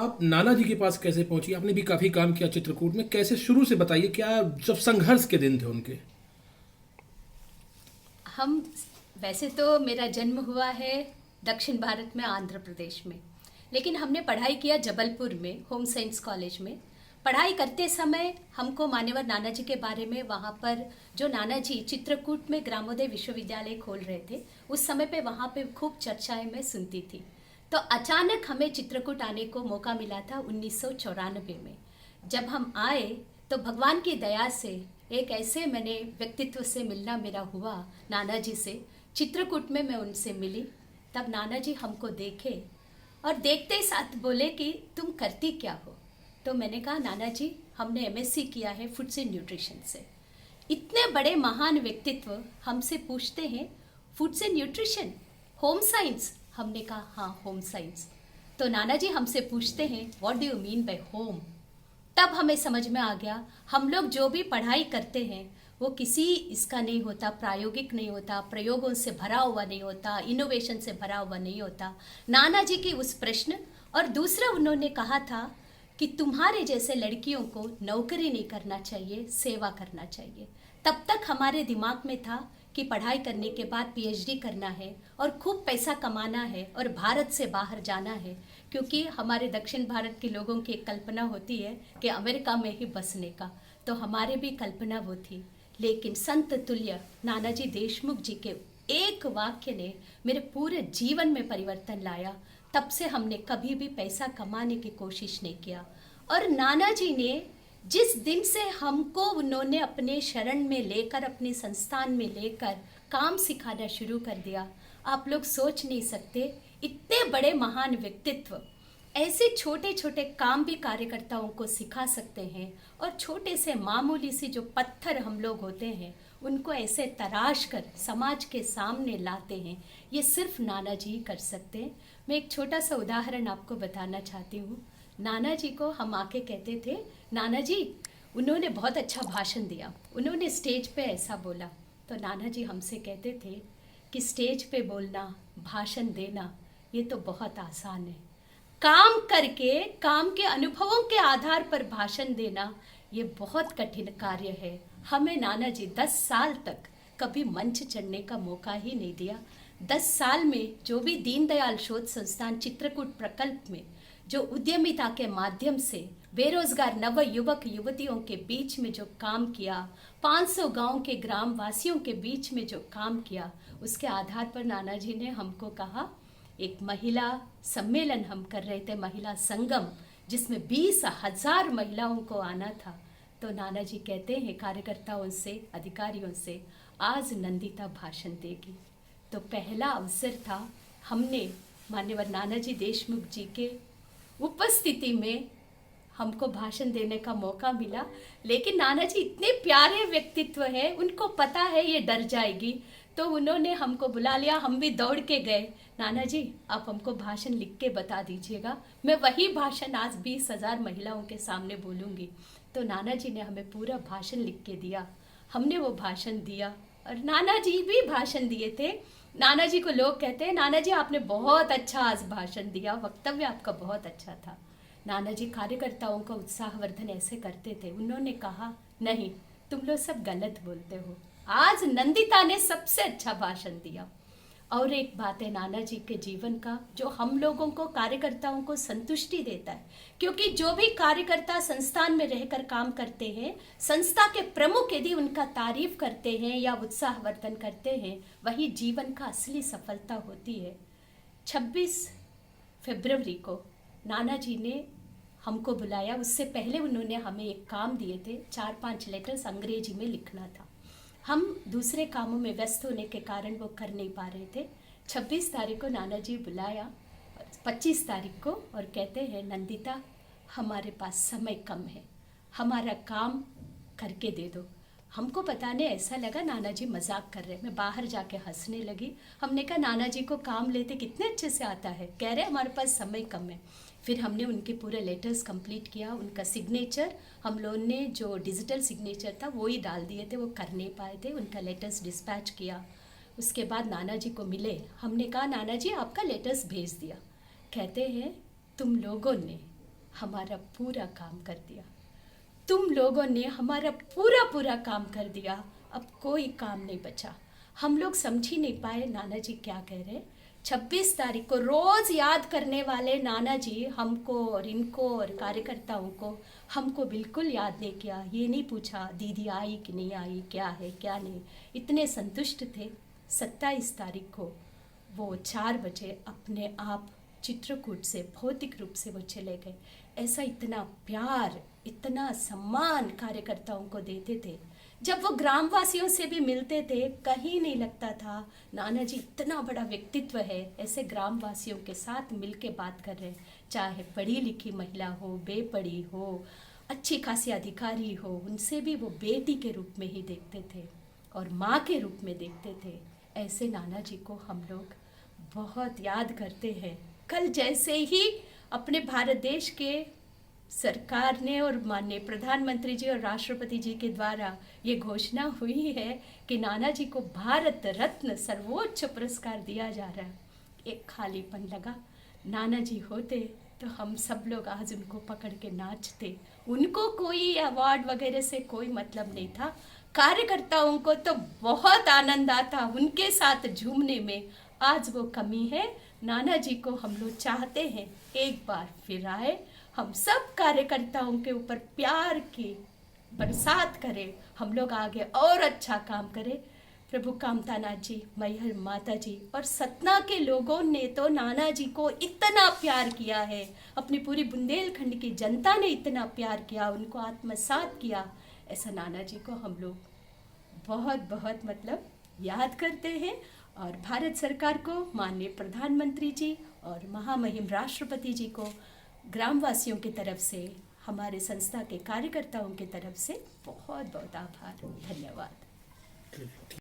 आप नाना जी के पास कैसे पहुंची? आपने भी काफी काम किया चित्रकूट में, कैसे शुरू से बताइए, क्या जब संघर्ष के दिन थे उनके? हम वैसे तो मेरा जन्म हुआ है दक्षिण भारत में, आंध्र प्रदेश में। लेकिन हमने पढ़ाई किया जबलपुर में होम साइंस कॉलेज में। पढ़ाई करते समय हमको मान्यवर नाना जी के बारे में, वहाँ पर जो नाना जी चित्रकूट में ग्रामोदय विश्वविद्यालय खोल रहे थे, उस समय पे वहाँ पे खूब चर्चाएं मैं सुनती थी। तो अचानक हमें चित्रकूट आने को मौका मिला था 1994 में। जब हम आए तो भगवान की दया से एक ऐसे मैंने व्यक्तित्व से मिलना मेरा हुआ, नाना जी से। चित्रकूट में मैं उनसे मिली। तब नाना जी हमको देखे और देखते ही साथ बोले कि तुम करती क्या हो। तो मैंने कहा नाना जी, हमने एमएससी किया है फूड से न्यूट्रिशन से। इतने बड़े महान व्यक्तित्व हमसे पूछते हैं फूड से न्यूट्रिशन, होम साइंस। हमने कहा हाँ, होम साइंस। तो नाना जी हमसे पूछते हैं what do you mean by home. तब हमें समझ में आ गया, हम लोग जो भी पढ़ाई करते हैं वो किसी इसका नहीं होता, प्रायोगिक नहीं होता, प्रयोगों से भरा हुआ नहीं होता, इनोवेशन से भरा हुआ नहीं होता। नाना जी की उस प्रश्न, और दूसरा उन्होंने कहा था कि तुम्हारे जैसे लड़कियों को नौकरी नहीं करना चाहिए, सेवा करना चाहिए। तब तक हमारे दिमाग में था कि पढ़ाई करने के बाद पीएचडी करना है और खूब पैसा कमाना है और भारत से बाहर जाना है, क्योंकि हमारे दक्षिण भारत के लोगों की एक कल्पना होती है कि अमेरिका में ही बसने का। तो हमारे भी कल्पना वो थी। लेकिन संत तुल्य नानाजी देशमुख जी के एक वाक्य ने मेरे पूरे जीवन में परिवर्तन लाया। तब से हमने कभी भी पैसा कमाने की कोशिश नहीं किया। और नाना जी ने जिस दिन से हमको उन्होंने अपने शरण में लेकर, अपने संस्थान में लेकर काम सिखाना शुरू कर दिया, आप लोग सोच नहीं सकते। इतने बड़े महान व्यक्तित्व ऐसे छोटे छोटे काम भी कार्यकर्ताओं को सिखा सकते हैं, और छोटे से मामूली सी जो पत्थर हम लोग होते हैं उनको ऐसे तराश कर समाज के सामने लाते हैं। ये सिर्फ नाना जी ही कर सकते हैं। मैं एक छोटा सा उदाहरण आपको बताना चाहती हूँ। नाना जी को हम आके कहते थे, नाना जी उन्होंने बहुत अच्छा भाषण दिया, उन्होंने स्टेज पे ऐसा बोला। तो नाना जी हमसे कहते थे कि स्टेज पे बोलना, भाषण देना ये तो बहुत आसान है, काम करके, काम के अनुभवों के आधार पर भाषण देना ये बहुत कठिन कार्य है। हमें नाना जी 10 साल तक कभी मंच चढ़ने का मौका ही नहीं दिया। 10 साल में जो भी दीनदयाल शोध संस्थान चित्रकूट प्रकल्प में जो उद्यमिता के माध्यम से बेरोजगार नव युवक युवतियों के बीच में जो काम किया, 500 गांव के ग्राम वासियों के बीच में जो काम किया, उसके आधार पर नाना जी ने हमको कहा, एक महिला सम्मेलन हम कर रहे थे, महिला संगम, जिसमें 20,000 महिलाओं को आना था। तो नाना जी कहते हैं कार्यकर्ताओं से, अधिकारियों से, आज नंदिता भाषण देगी। तो पहला अवसर था, हमने मान्यवर नानाजी देशमुख जी के उपस्थिति में हमको भाषण देने का मौका मिला। लेकिन नाना जी इतने प्यारे व्यक्तित्व है, उनको पता है ये डर जाएगी, तो उन्होंने हमको बुला लिया। हम भी दौड़ के गए, नाना जी आप हमको भाषण लिख के बता दीजिएगा, मैं वही भाषण आज 20,000 महिलाओं के सामने बोलूँगी। तो नाना जी ने हमें पूरा भाषण लिख के दिया, हमने वो भाषण दिया और नाना जी भी भाषण दिए थे। नाना जी को लोग कहते हैं, नाना जी आपने बहुत अच्छा आज भाषण दिया, वक्तव्य आपका बहुत अच्छा था। नाना जी कार्यकर्ताओं का उत्साहवर्धन ऐसे करते थे। उन्होंने कहा, नहीं तुम लोग सब गलत बोलते हो, आज नंदिता ने सबसे अच्छा भाषण दिया। और एक बात है नाना जी के जीवन का जो हम लोगों को, कार्यकर्ताओं को संतुष्टि देता है, क्योंकि जो भी कार्यकर्ता संस्थान में रहकर काम करते हैं, संस्था के प्रमुख यदि उनका तारीफ करते हैं या उत्साहवर्धन करते हैं, वही जीवन का असली सफलता होती है। 26 फरवरी को नाना जी ने हमको बुलाया। उससे पहले उन्होंने हमें एक काम दिए थे, 4-5 लेटर्स अंग्रेजी में लिखना था। हम दूसरे कामों में व्यस्त होने के कारण वो कर नहीं पा रहे थे। 26 तारीख को नाना जी बुलाया, 25 तारीख को, और कहते हैं, नंदिता हमारे पास समय कम है, हमारा काम करके दे दो। हमको पता नहीं, ऐसा लगा नाना जी मजाक कर रहे। मैं बाहर जाके हंसने लगी। हमने कहा नाना जी को काम लेते कितने अच्छे से आता है, कह रहे हमारे पास समय कम है। फिर हमने उनके पूरे लेटर्स कंप्लीट किया। उनका सिग्नेचर हम लोगों ने जो डिजिटल सिग्नेचर था वो ही डाल दिए थे, वो कर नहीं पाए थे। उनका लेटर्स डिस्पैच किया। उसके बाद नाना जी को मिले। हमने कहा नाना जी आपका लेटर्स भेज दिया। कहते हैं तुम लोगों ने हमारा पूरा काम कर दिया। तुम लोगों ने हमारा पूरा पूरा काम कर दिया, अब कोई काम नहीं बचा। हम लोग समझ ही नहीं पाए नाना जी क्या कह रहे। 26 तारीख को रोज याद करने वाले नाना जी हमको और इनको और कार्यकर्ताओं को हमको बिल्कुल याद नहीं किया। ये नहीं पूछा दीदी आई कि नहीं आई, क्या है क्या नहीं। इतने संतुष्ट थे। 27 तारीख को वो 4 बजे अपने आप चित्रकूट से भौतिक रूप से वो चले गए। ऐसा इतना प्यार, इतना सम्मान कार्यकर्ताओं को देते थे। जब वो ग्रामवासियों से भी मिलते थे, कहीं नहीं लगता था नाना जी इतना बड़ा व्यक्तित्व है, ऐसे ग्रामवासियों के साथ मिलके बात कर रहे हैं। चाहे पढ़ी लिखी महिला हो, बेपढ़ी हो, अच्छी खासी अधिकारी हो, उनसे भी वो बेटी के रूप में ही देखते थे और माँ के रूप में देखते थे। ऐसे नाना जी को हम लोग बहुत याद करते हैं। कल जैसे ही अपने भारत देश के सरकार ने और माननीय प्रधानमंत्री जी और राष्ट्रपति जी के द्वारा ये घोषणा हुई है कि नाना जी को भारत रत्न सर्वोच्च पुरस्कार दिया जा रहा है, एक खालीपन लगा। नाना जी होते तो हम सब लोग आज उनको पकड़ के नाचते। उनको कोई अवार्ड वगैरह से कोई मतलब नहीं था। कार्यकर्ताओं को तो बहुत आनंद आता उनके साथ झूमने में। आज वो कमी है। नाना जी को हम लोग चाहते हैं एक बार फिर आए, हम सब कार्यकर्ताओं के ऊपर प्यार की बरसात करें, हम लोग आगे और अच्छा काम करें। प्रभु कामतानाथ जी, मैहर माता जी और सतना के लोगों ने तो नाना जी को इतना प्यार किया है, अपनी पूरी बुंदेलखंड की जनता ने इतना प्यार किया, उनको आत्मसात किया। ऐसा नाना जी को हम लोग बहुत बहुत मतलब याद करते हैं। और भारत सरकार को, माननीय प्रधानमंत्री जी और महामहिम राष्ट्रपति जी को ग्रामवासियों की तरफ से, हमारे संस्था के कार्यकर्ताओं की तरफ से बहुत बहुत आभार, धन्यवाद।